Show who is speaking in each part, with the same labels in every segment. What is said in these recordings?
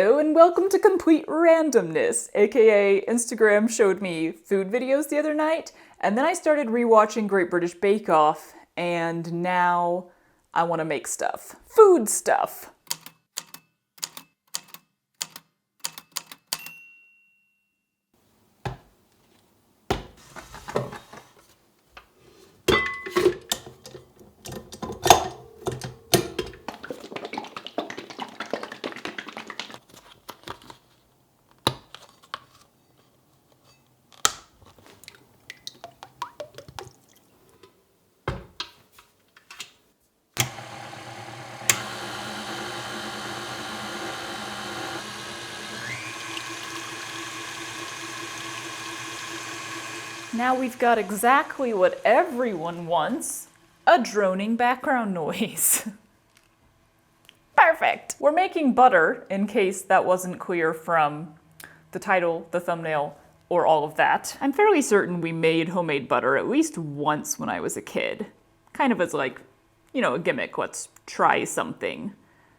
Speaker 1: Hello and welcome to Complete Randomness, aka Instagram showed me food videos the other night, and then I started rewatching Great British Bake Off, and now I want to make stuff. Food stuff! Now we've got exactly what everyone wants, a droning background noise. Perfect! We're making butter, in case that wasn't clear from the title, the thumbnail, or all of that. I'm fairly certain we made homemade butter at least once when I was a kid. Kind of as like, you know, a gimmick, let's try something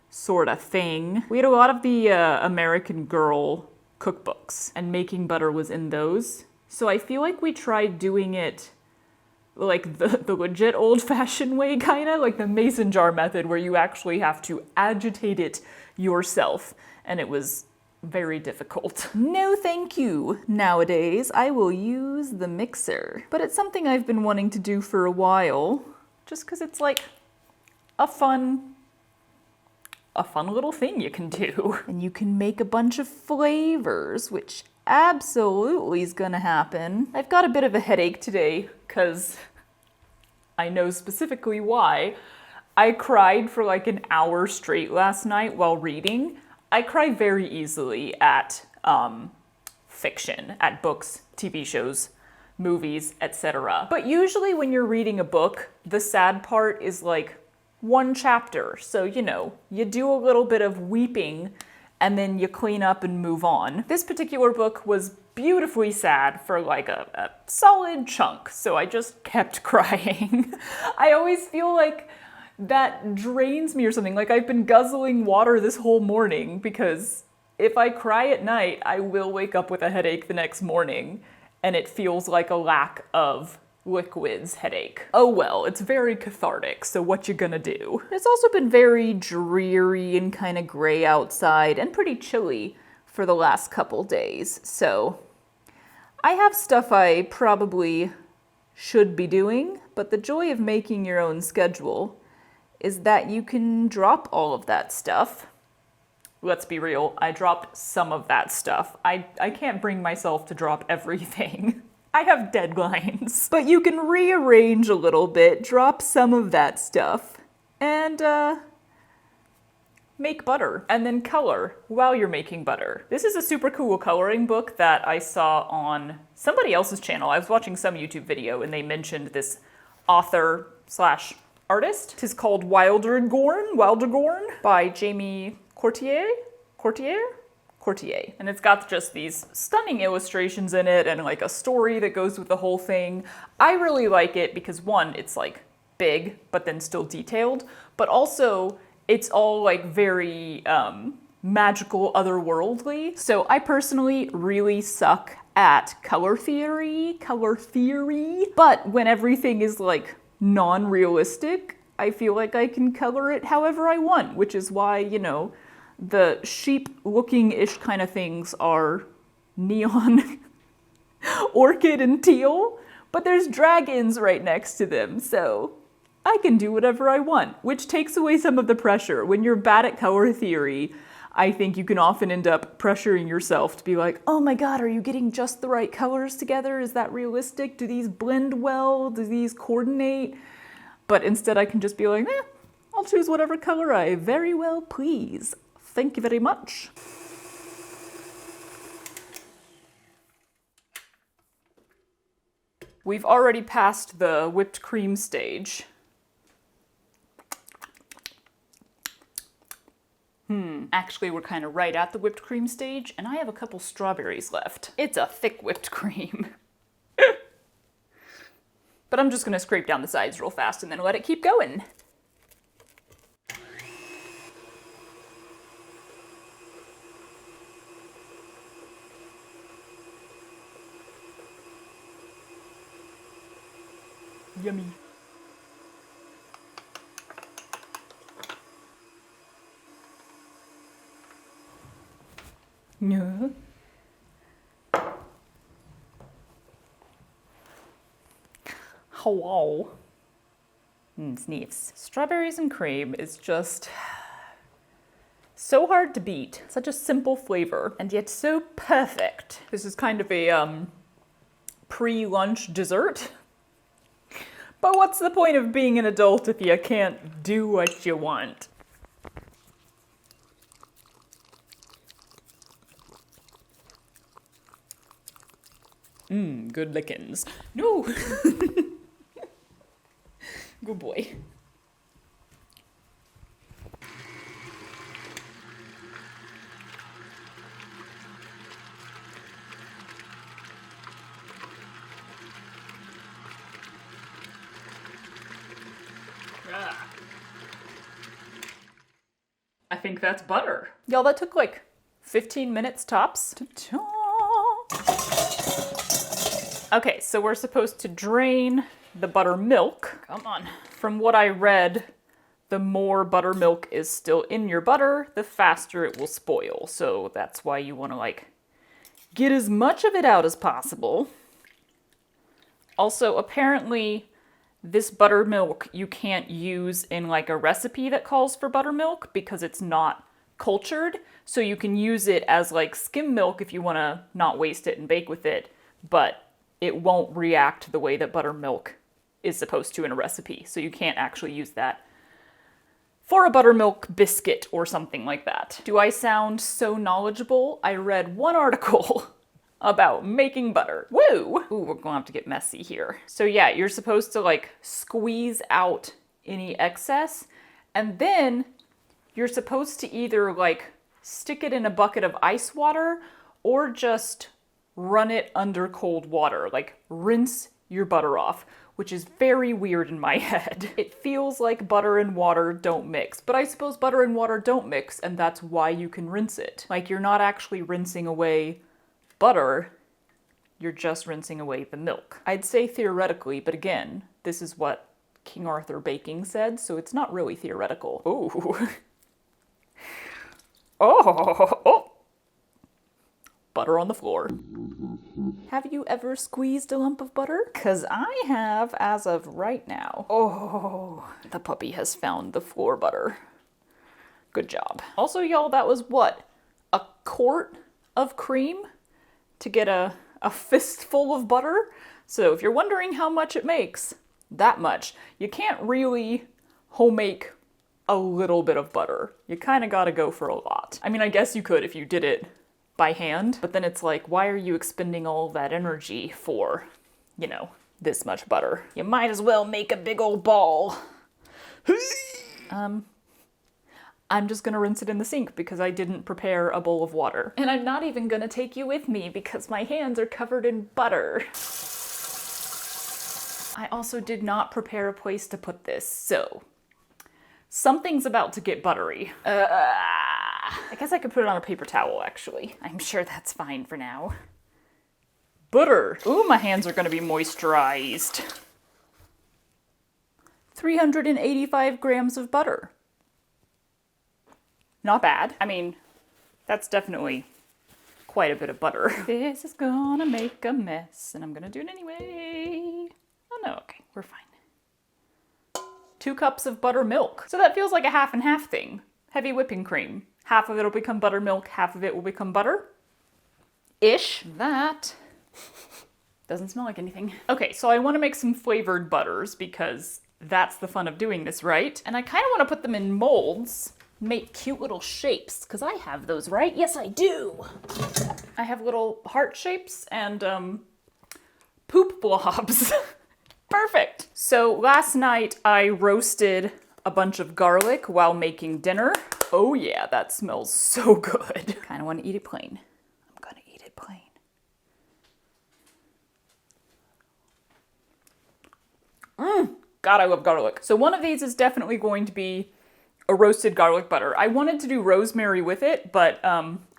Speaker 1: sort of thing. We had a lot of the American Girl cookbooks, and making butter was in those. So I feel like we tried doing it like the legit old-fashioned way, kinda, like the mason jar method where you actually have to agitate it yourself, and it was very difficult. No thank you. Nowadays, I will use the mixer. But it's something I've been wanting to do for a while, just because it's like a fun little thing you can do. And you can make a bunch of flavors, which absolutely is gonna happen. I've got a bit of a headache today, because I know specifically why. I cried for like an hour straight last night while reading. I cry very easily at fiction, at books, TV shows, movies, etc. But usually when you're reading a book, the sad part is like one chapter. So, you know, you do a little bit of weeping and then you clean up and move on. This particular book was beautifully sad for like a solid chunk, so I just kept crying. I always feel like that drains me or something, like I've been guzzling water this whole morning, because if I cry at night, I will wake up with a headache the next morning, and it feels like a lack of liquids headache. Oh well, it's very cathartic, so what you gonna do? It's also been very dreary and kind of gray outside and pretty chilly for the last couple days, so I have stuff I probably should be doing, but the joy of making your own schedule is that you can drop all of that stuff. Let's be real, I dropped some of that stuff. I can't bring myself to drop everything. I have deadlines. But you can rearrange a little bit, drop some of that stuff, and make butter, and then color while you're making butter. This is a super cool coloring book that I saw on somebody else's channel. I was watching some YouTube video and they mentioned this author slash artist. It is called Wildegorn by Jamie Courtier. And it's got just these stunning illustrations in it and like a story that goes with the whole thing. I really like it because one, it's like big, but then still detailed, but also it's all like very magical, otherworldly. So I personally really suck at color theory, but when everything is like non-realistic, I feel like I can color it however I want, which is why, you know, the sheep-looking-ish kind of things are neon, orchid, and teal, but there's dragons right next to them, so I can do whatever I want, which takes away some of the pressure. When you're bad at color theory, I think you can often end up pressuring yourself to be like, oh my god, are you getting just the right colors together? Is that realistic? Do these blend well? Do these coordinate? But instead I can just be like, I'll choose whatever color I very well please. Thank you very much. We've already passed the whipped cream stage. Actually, we're kind of right at the whipped cream stage, and I have a couple strawberries left. It's a thick whipped cream. But I'm just gonna scrape down the sides real fast and then let it keep going. Yummy. Yeah. Hello. Sniffs. Strawberries and cream is just so hard to beat. Such a simple flavor, and yet so perfect. This is kind of a pre-lunch dessert. But what's the point of being an adult if you can't do what you want? Good lickings. No! Good boy. I think that's butter. Y'all, that took like 15 minutes tops. Ta-ta. Okay, so we're supposed to drain the buttermilk. Come on. From what I read, the more buttermilk is still in your butter, the faster it will spoil. So that's why you want to like get as much of it out as possible. Also, apparently this buttermilk you can't use in like a recipe that calls for buttermilk because it's not cultured. So you can use it as like skim milk if you want to not waste it and bake with it, but it won't react the way that buttermilk is supposed to in a recipe. So you can't actually use that for a buttermilk biscuit or something like that. Do I sound so knowledgeable? I read one article about making butter. Woo! Ooh, we're gonna have to get messy here. So yeah, you're supposed to like squeeze out any excess, and then you're supposed to either like stick it in a bucket of ice water or just run it under cold water, like rinse your butter off, which is very weird in my head. It feels like butter and water don't mix, but I suppose butter and water don't mix, and that's why you can rinse it. Like, you're not actually rinsing away butter, you're just rinsing away the milk. I'd say theoretically, but again, this is what King Arthur Baking said, so it's not really theoretical. Ooh. Oh. Butter on the floor. Have you ever squeezed a lump of butter? 'Cause I have as of right now. Oh, the puppy has found the floor butter. Good job. Also, y'all, that was what? A quart of cream to get a fistful of butter? So if you're wondering how much it makes, that much. You can't really homemake a little bit of butter. You kind of gotta go for a lot. I mean, I guess you could if you did it by hand, but then it's like, why are you expending all that energy for, you know, this much butter? You might as well make a big old ball. I'm just gonna rinse it in the sink because I didn't prepare a bowl of water. And I'm not even gonna take you with me because my hands are covered in butter. I also did not prepare a place to put this, so something's about to get buttery. I guess I could put it on a paper towel, actually. I'm sure that's fine for now. Butter. Ooh, my hands are gonna be moisturized. 385 grams of butter. Not bad. I mean, that's definitely quite a bit of butter. This is gonna make a mess, and I'm gonna do it anyway. Oh no, okay, we're fine. 2 cups of buttermilk. So that feels like a half and half thing. Heavy whipping cream. Half of it will become buttermilk, half of it will become butter. Ish. That doesn't smell like anything. Okay, so I want to make some flavored butters because that's the fun of doing this, right? And I kind of want to put them in molds, make cute little shapes, because I have those, right? Yes, I do. I have little heart shapes and poop blobs. Perfect. So last night I roasted a bunch of garlic while making dinner. Oh yeah, that smells so good. Kind of want to eat it plain. I'm gonna eat it plain. God, I love garlic. So one of these is definitely going to be a roasted garlic butter. I wanted to do rosemary with it, but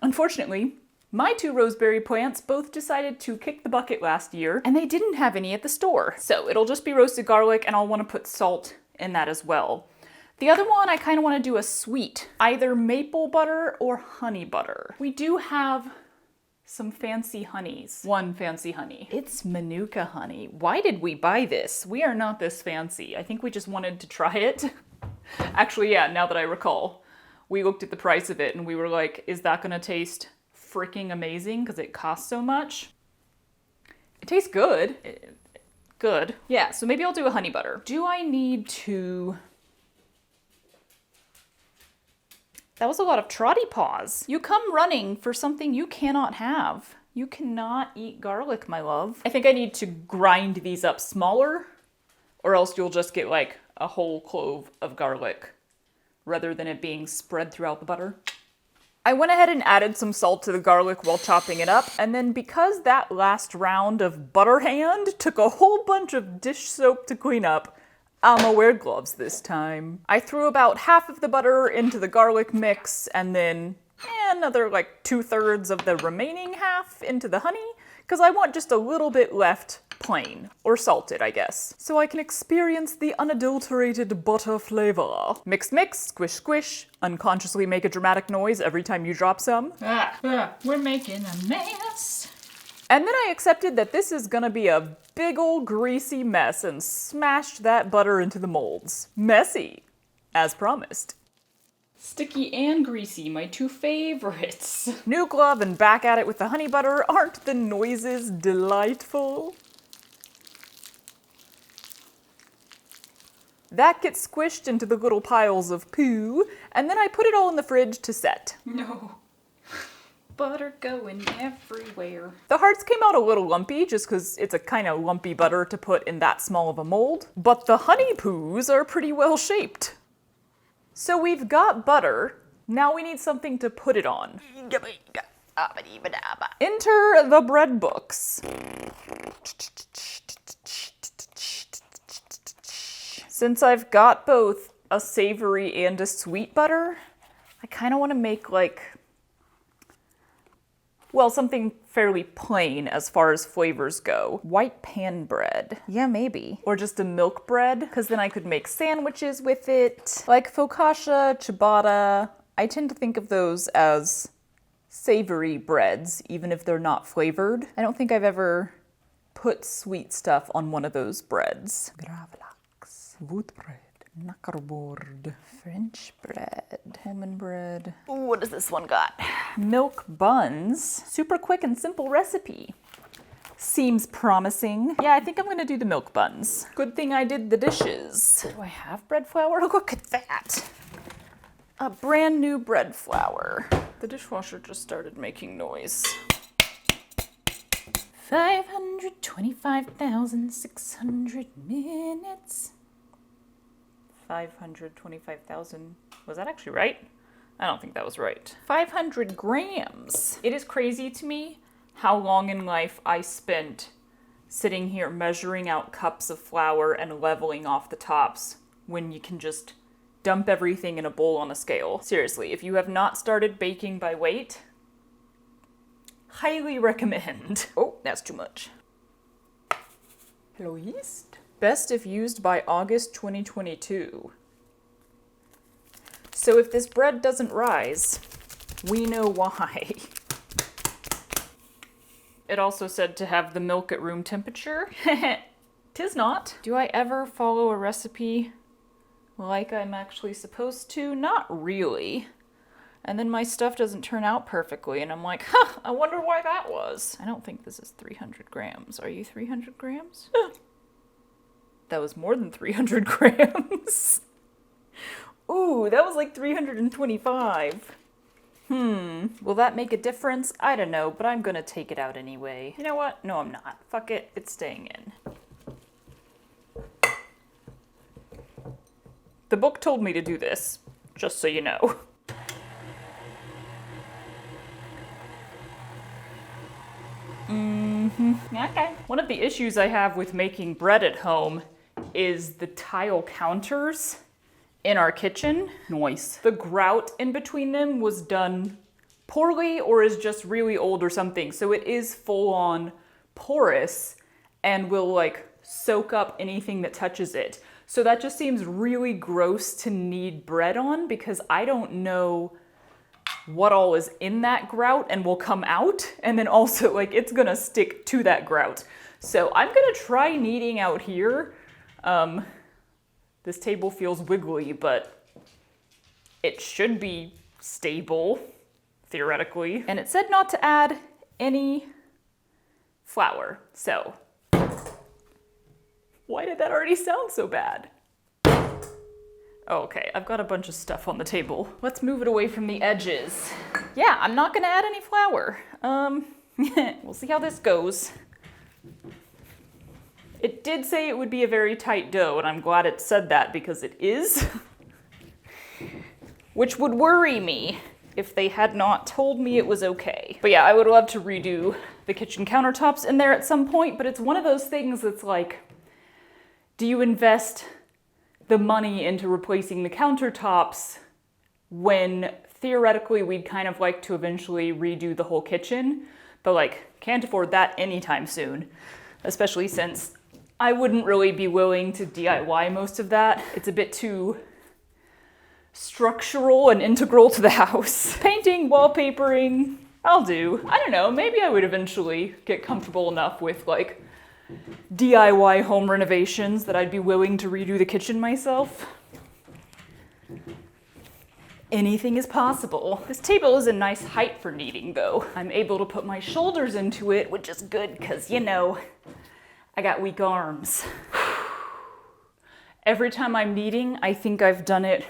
Speaker 1: unfortunately, My 2 roseberry plants both decided to kick the bucket last year, and they didn't have any at the store. So it'll just be roasted garlic, and I'll want to put salt in that as well. The other one, I kind of want to do a sweet, either maple butter or honey butter. We do have some fancy honeys. One fancy honey. It's Manuka honey. Why did we buy this? We are not this fancy. I think we just wanted to try it. Actually, yeah, now that I recall, we looked at the price of it and we were like, is that gonna taste freaking amazing because it costs so much? It tastes good. Good. Yeah, so maybe I'll do a honey butter. Do I need to... That was a lot of trotty paws. You come running for something you cannot have. You cannot eat garlic, my love. I think I need to grind these up smaller, or else you'll just get like a whole clove of garlic rather than it being spread throughout the butter. I went ahead and added some salt to the garlic while chopping it up, and then because that last round of butter hand took a whole bunch of dish soap to clean up, I'ma wear gloves this time. I threw about half of the butter into the garlic mix and then another like 2/3 of the remaining half into the honey, because I want just a little bit left plain, or salted, I guess, so I can experience the unadulterated butter flavor. Mix, mix, squish, squish, unconsciously make a dramatic noise every time you drop some.
Speaker 2: We're making a mess.
Speaker 1: And then I accepted that this is gonna be a big old greasy mess and smashed that butter into the molds. Messy, as promised.
Speaker 2: Sticky and greasy, my 2 favorites.
Speaker 1: New glove and back at it with the honey butter. Aren't the noises delightful? That gets squished into the little piles of poo, and then I put it all in the fridge to set.
Speaker 2: No. Butter going everywhere.
Speaker 1: The hearts came out a little lumpy just because it's a kind of lumpy butter to put in that small of a mold, but the honey poos are pretty well shaped. So we've got butter, now we need something to put it on. Enter the bread books. Since I've got both a savory and a sweet butter, I kind of want to make like, well, something fairly plain as far as flavors go. White pan bread. Yeah, maybe. Or just a milk bread, because then I could make sandwiches with it. Like focaccia, ciabatta. I tend to think of those as savory breads, even if they're not flavored. I don't think I've ever put sweet stuff on one of those breads. Gravlax. Wheat bread. Knackerboard. French bread. Almond bread. Ooh, what does this one got? Milk buns. Super quick and simple recipe. Seems promising. Yeah, I think I'm gonna do the milk buns. Good thing I did the dishes. Do I have bread flour? Look at that. A brand new bread flour. The dishwasher just started making noise. 525,600 minutes. 525,000. Was that actually right? I don't think that was right. 500 grams. It is crazy to me how long in life I spent sitting here measuring out cups of flour and leveling off the tops when you can just dump everything in a bowl on a scale. Seriously, if you have not started baking by weight, highly recommend. Oh, that's too much. Hello, yeast. Best if used by August 2022. So if this bread doesn't rise, we know why. It also said to have the milk at room temperature. Tis not. Do I ever follow a recipe like I'm actually supposed to? Not really. And then my stuff doesn't turn out perfectly, and I'm like, huh, I wonder why that was. I don't think this is 300 grams. Are you 300 grams? That was more than 300 grams. Ooh, that was like 325. Will that make a difference? I don't know, but I'm gonna take it out anyway. You know what? No, I'm not. Fuck it, it's staying in. The book told me to do this, just so you know. Okay. One of the issues I have with making bread at home is the tile counters in our kitchen. Nice. The grout in between them was done poorly or is just really old or something. So it is full on porous and will like soak up anything that touches it. So that just seems really gross to knead bread on because I don't know what all is in that grout and will come out. And then also like it's gonna stick to that grout. So I'm gonna try kneading out here. This table feels wiggly, but it should be stable, theoretically. And it said not to add any flour, so. Why did that already sound so bad? Oh, okay, I've got a bunch of stuff on the table. Let's move it away from the edges. Yeah, I'm not gonna add any flour. We'll see how this goes. It did say it would be a very tight dough, and I'm glad it said that because it is. Which would worry me if they had not told me it was okay. But yeah, I would love to redo the kitchen countertops in there at some point, but it's one of those things that's like, do you invest the money into replacing the countertops when theoretically we'd kind of like to eventually redo the whole kitchen, but like can't afford that anytime soon, especially since I wouldn't really be willing to DIY most of that. It's a bit too structural and integral to the house. Painting, wallpapering, I'll do. I don't know, maybe I would eventually get comfortable enough with like DIY home renovations that I'd be willing to redo the kitchen myself. Anything is possible. This table is a nice height for kneading though. I'm able to put my shoulders into it, which is good because, you know, I got weak arms. Every time I'm kneading, I think I've done it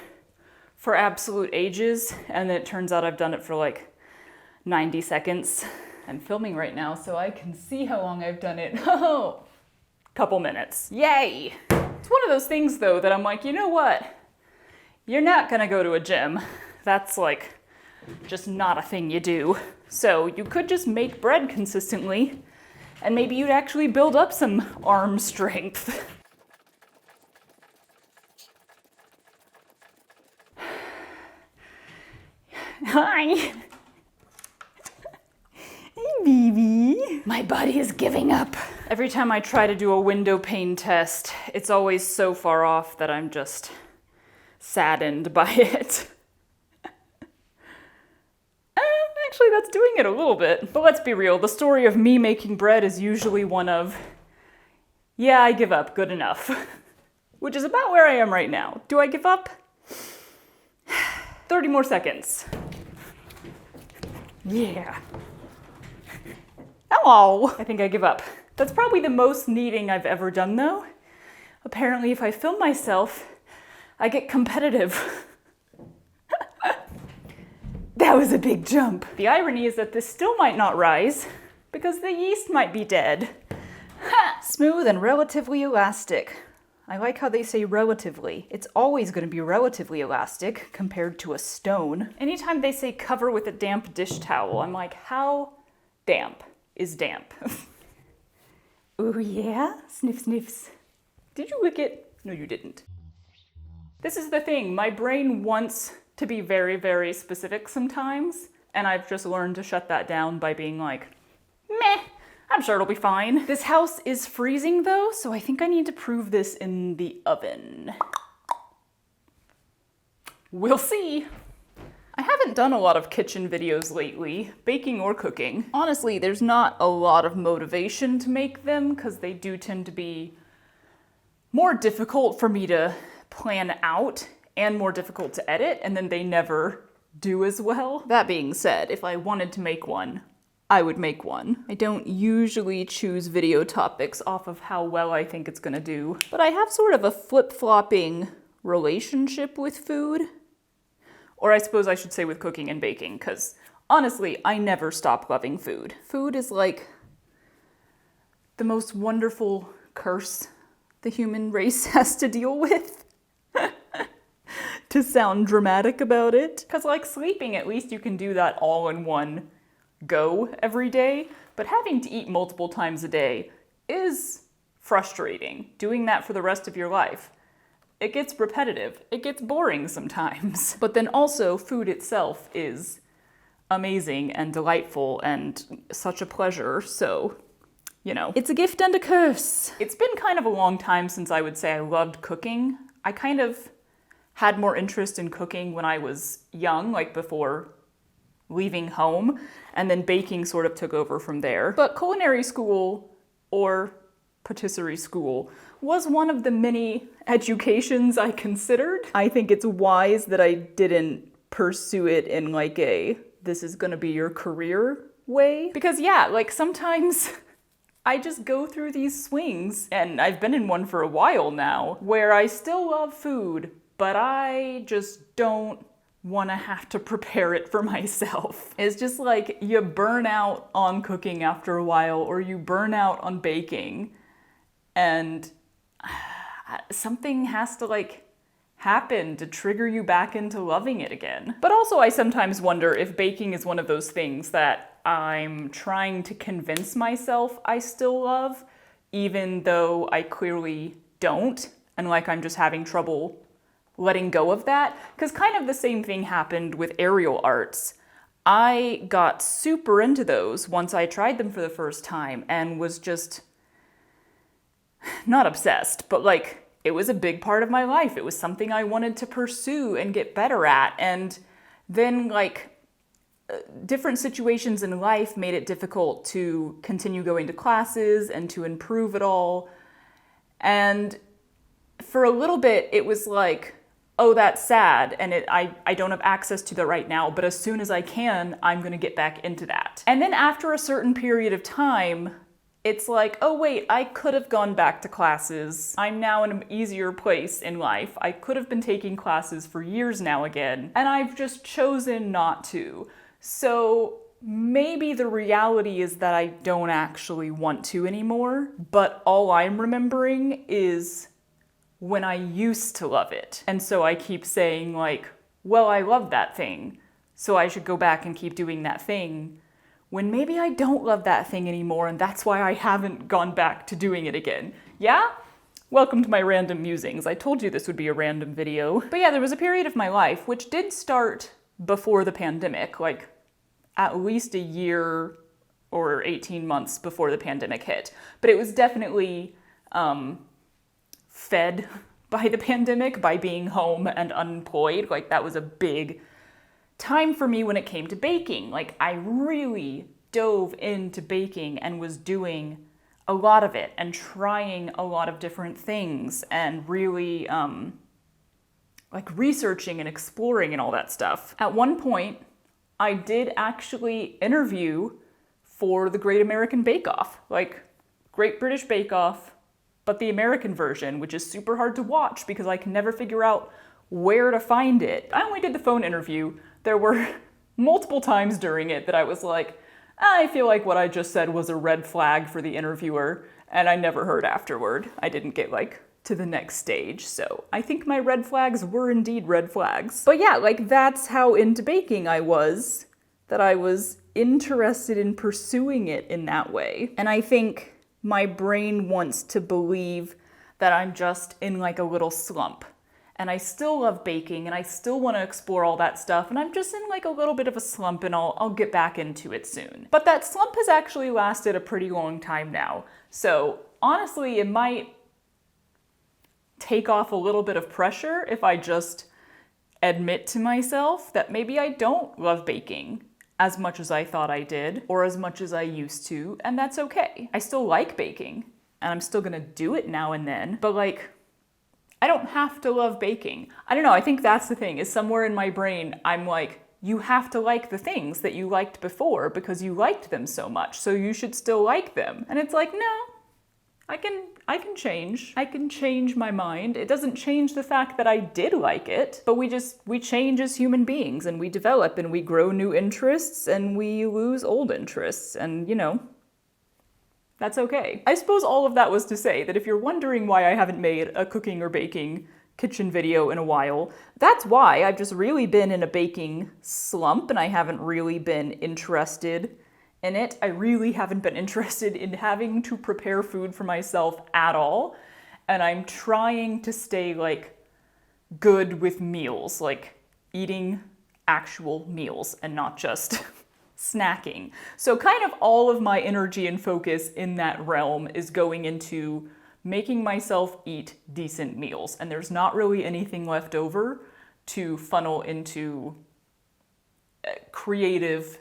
Speaker 1: for absolute ages, and then it turns out I've done it for like 90 seconds. I'm filming right now, so I can see how long I've done it. Oh, couple minutes. Yay! It's one of those things though that I'm like, you know what? You're not gonna go to a gym. That's like just not a thing you do. So you could just make bread consistently, and maybe you'd actually build up some arm strength. Hi. Hey, baby. My body is giving up. Every time I try to do a window pane test, it's always so far off that I'm just saddened by it. Actually, that's doing it a little bit. But let's be real, the story of me making bread is usually one of, yeah, I give up, good enough. Which is about where I am right now. Do I give up? 30 more seconds. Yeah. Hello. I think I give up. That's probably the most kneading I've ever done though. Apparently if I film myself, I get competitive. That was a big jump. The irony is that this still might not rise because the yeast might be dead. Ha! Smooth and relatively elastic. I like how they say relatively. It's always going to be relatively elastic compared to a stone. Anytime they say cover with a damp dish towel, I'm like, how damp is damp? Oh yeah? Sniff sniffs. Did you lick it? No, you didn't. This is the thing. My brain wants to be very, very specific sometimes, and I've just learned to shut that down by being like, meh. I'm sure it'll be fine. This house is freezing though, so I think I need to prove this in the oven. We'll see. I haven't done a lot of kitchen videos lately, baking or cooking. Honestly, there's not a lot of motivation to make them because they do tend to be more difficult for me to plan out and more difficult to edit, and then they never do as well. That being said, if I wanted to make one, I would make one. I don't usually choose video topics off of how well I think it's gonna do, but I have sort of a flip-flopping relationship with food. Or I suppose I should say with cooking and baking, because honestly, I never stop loving food. Food is like the most wonderful curse the human race has to deal with. To sound dramatic about it. Because like sleeping, at least you can do that all in one go every day, but having to eat multiple times a day is frustrating. Doing that for the rest of your life. It gets repetitive. It gets boring sometimes. But then also, food itself is amazing and delightful and such a pleasure. So, you know, it's a gift and a curse. It's been kind of a long time since I would say I loved cooking. I kind of had more interest in cooking when I was young, like before leaving home, and then baking sort of took over from there. But culinary school, or patisserie school, was one of the many educations I considered. I think it's wise that I didn't pursue it in like a, this is gonna be your career way. Because yeah, like sometimes I just go through these swings, and I've been in one for a while now, where I still love food, but I just don't want to have to prepare it for myself. It's just like you burn out on cooking after a while, or you burn out on baking, and something has to like happen to trigger you back into loving it again. But also I sometimes wonder if baking is one of those things that I'm trying to convince myself I still love, even though I clearly don't, and like I'm just having trouble letting go of that. Because kind of the same thing happened with aerial arts. I got super into those once I tried them for the first time and was just not obsessed, but like it was a big part of my life. It was something I wanted to pursue and get better at. And then like different situations in life made it difficult to continue going to classes and to improve it all. And for a little bit, it was like, oh, that's sad, and I don't have access to that right now, but as soon as I can, I'm gonna get back into that. And then after a certain period of time, it's like, oh wait, I could have gone back to classes. I'm now in an easier place in life. I could have been taking classes for years now again, and I've just chosen not to. So maybe the reality is that I don't actually want to anymore, but all I'm remembering is when I used to love it. And so I keep saying like, well, I love that thing, so I should go back and keep doing that thing, when maybe I don't love that thing anymore, and that's why I haven't gone back to doing it again. Yeah? Welcome to my random musings. I told you this would be a random video. But yeah, there was a period of my life, which did start before the pandemic, like at least a year or 18 months before the pandemic hit. But it was definitely fed by the pandemic, by being home and unemployed. Like that was a big time for me when it came to baking. Like I really dove into baking and was doing a lot of it and trying a lot of different things and really like researching and exploring and all that stuff. At one point, I did actually interview for the Great American Bake Off, like Great British Bake Off, but the American version, which is super hard to watch because I can never figure out where to find it. I only did the phone interview. There were multiple times during it that I was like, I feel like what I just said was a red flag for the interviewer, and I never heard afterward. I didn't get like to the next stage, so I think my red flags were indeed red flags. But yeah, like that's how into baking I was, that I was interested in pursuing it in that way. And I think my brain wants to believe that I'm just in like a little slump. And I still love baking and I still want to explore all that stuff, and I'm just in like a little bit of a slump, and I'll get back into it soon. But that slump has actually lasted a pretty long time now. So honestly, it might take off a little bit of pressure if I just admit to myself that maybe I don't love baking as much as I thought I did, or as much as I used to, and that's okay. I still like baking, and I'm still gonna do it now and then, but like, I don't have to love baking. I don't know, I think that's the thing, is somewhere in my brain, I'm like, you have to like the things that you liked before because you liked them so much, so you should still like them. And it's like, no, I can change. I can change my mind. It doesn't change the fact that I did like it, but we change as human beings, and we develop and we grow new interests and we lose old interests, and you know, that's okay. I suppose all of that was to say that if you're wondering why I haven't made a cooking or baking kitchen video in a while, that's why. I've just really been in a baking slump and I haven't really been interested in it. I really haven't been interested in having to prepare food for myself at all. And I'm trying to stay like good with meals, like eating actual meals and not just snacking. So kind of all of my energy and focus in that realm is going into making myself eat decent meals, and there's not really anything left over to funnel into creative,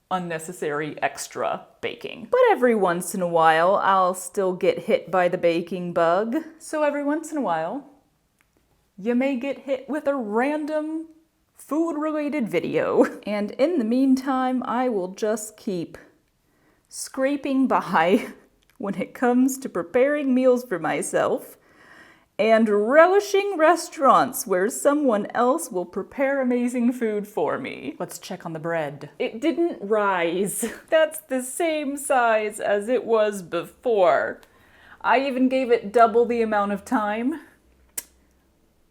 Speaker 1: unnecessary extra baking. But every once in a while, I'll still get hit by the baking bug. So every once in a while, you may get hit with a random food-related video. And in the meantime, I will just keep scraping by when it comes to preparing meals for myself and relishing restaurants where someone else will prepare amazing food for me. Let's check on the bread. It didn't rise. That's the same size as it was before. I even gave it double the amount of time,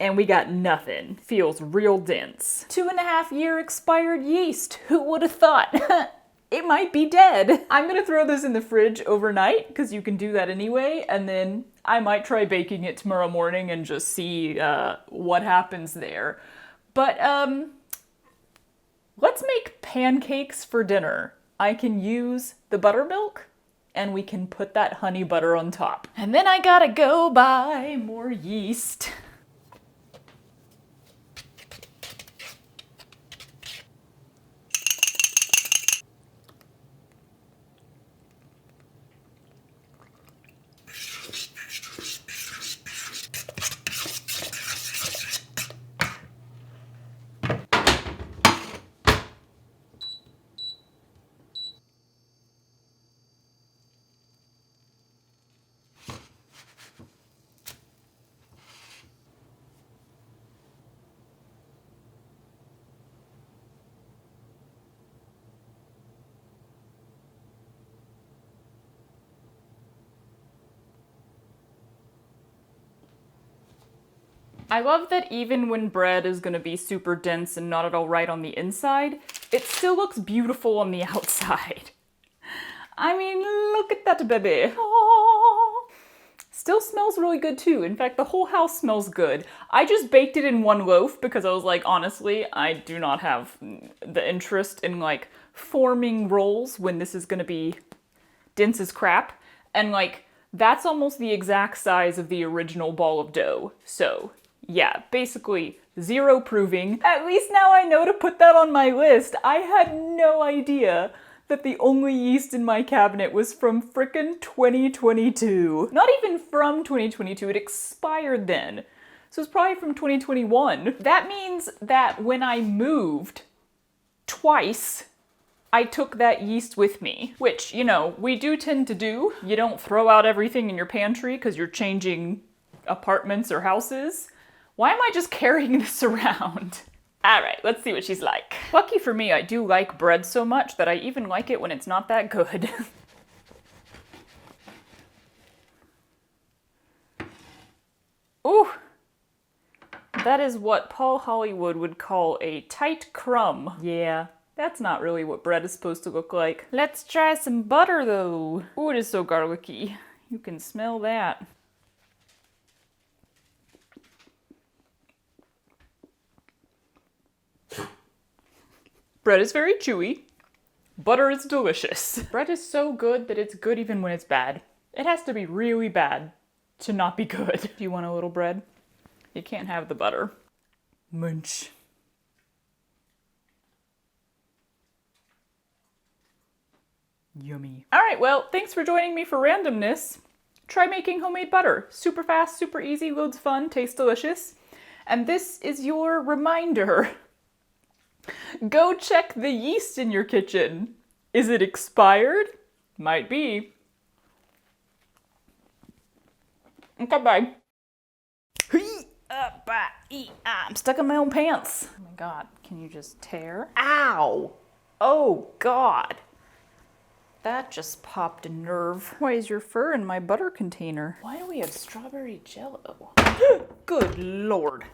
Speaker 1: and we got nothing. Feels real dense. 2.5-year expired yeast. Who would have thought? It might be dead. I'm gonna throw this in the fridge overnight, because you can do that anyway, and then I might try baking it tomorrow morning and just see what happens there. But let's make pancakes for dinner. I can use the buttermilk, and we can put that honey butter on top. And then I gotta go buy more yeast. I love that even when bread is gonna be super dense and not at all right on the inside, it still looks beautiful on the outside. I mean, look at that baby. Aww. Still smells really good too. In fact, the whole house smells good. I just baked it in one loaf because I was like, honestly, I do not have the interest in like forming rolls when this is gonna be dense as crap. And like, that's almost the exact size of the original ball of dough. So yeah, basically 0 proving. At least now I know to put that on my list. I had no idea that the only yeast in my cabinet was from frickin' 2022. Not even from 2022, it expired then. So it's probably from 2021. That means that when I moved twice, I took that yeast with me, which, you know, we do tend to do. You don't throw out everything in your pantry because you're changing apartments or houses. Why am I just carrying this around? All right, let's see what she's like. Lucky for me, I do like bread so much that I even like it when it's not that good. Ooh, that is what Paul Hollywood would call a tight crumb. Yeah, that's not really what bread is supposed to look like. Let's try some butter though. Ooh, it is so garlicky. You can smell that. Bread is very chewy. Butter is delicious. Bread is so good that it's good even when it's bad. It has to be really bad to not be good. If you want a little bread, you can't have the butter. Munch. Yummy. All right, well, thanks for joining me for randomness. Try making homemade butter. Super fast, super easy, loads of fun, tastes delicious. And this is your reminder. Go check the yeast in your kitchen. Is it expired? Might be. Okay, bye. I'm stuck in my own pants. Oh my god, can you just tear? Ow! Oh god. That just popped a nerve. Why is your fur in my butter container? Why do we have strawberry jello? Good lord.